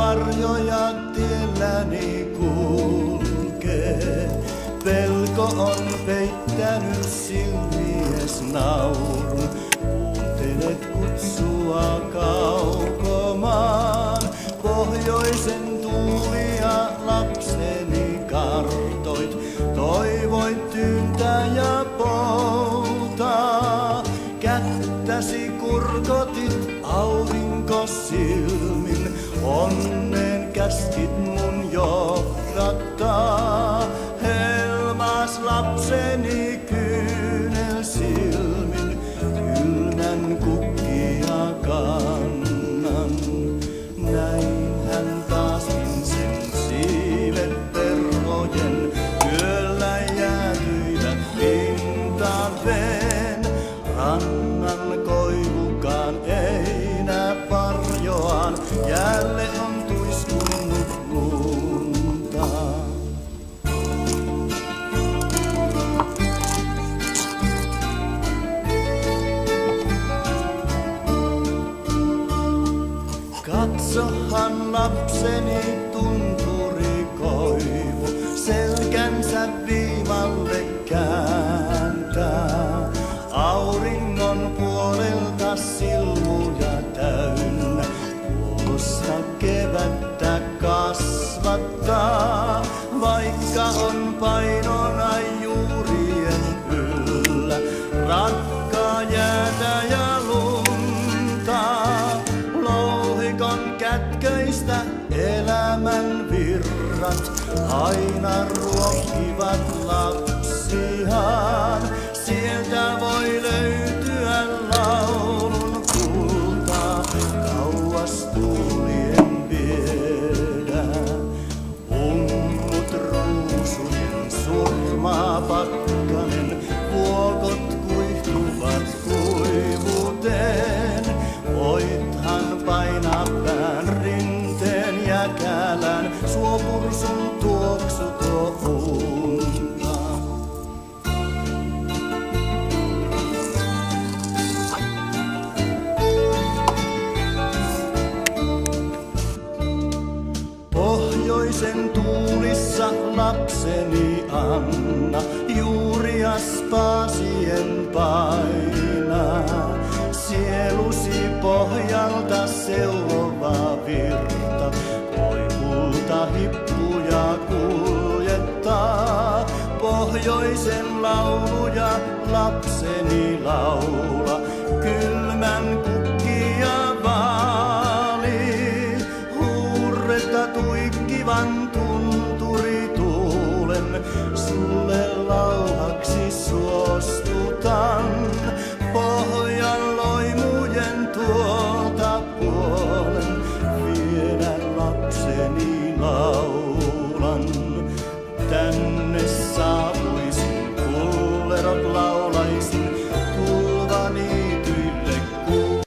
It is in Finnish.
varjoja tielläni kulkee. Pelko on peittänyt silmies naurun. Kuuntelet kutsua kaukomaan. Pohjoisen tuulia lapseni kartoit. Toivoit tyyntä ja poutaa. Kättäsi kurkotit aurinko silmin. Onnen käskit mun johdattaa. Helmas lapseni kyynel silmin. Kylmän kukkia kannan. Näin hän taaskin sen siivet perhojen. Yöllä jäätyivät pintaan veen. Rannan koivukaan ei näe varjoaan. Jälleen on tuiskunut lunta. Katsohan lapseni tunturikoivu, selkänsä viivalle kääntää. Auringon puolelta silmuja täynnä, tuosta kevättä kasvattaa. Vaikka on painona juurien yllä, rakkaa jäätä ja lunta. Louhikon kätköistä elämän virrat aina ruokkivat lapsiaan. Sieltä voi löytyä laulun kultaa, kauas tuulien viedä. Ummut ruusujen surmaa pakkanen, vuokot kuihtuvat kuivuteen. Voithan painaa pään rinteen ja käälän, suopursun tuoksu tuo unta. Pohjoisen tuulissa lapseni anna, juuria spaasien painaa. Sielusi pohjalta seulova virta, voi kulta hippuja kuljettaa. Pohjoisen lauluja lapseni laula, kylmän kukkia vaali. Huurretta tuikkivan tunturituulen, sulle lauhaksi suostutan. Pohjan loimujen tuolta puolen, viedä lapseni laulu.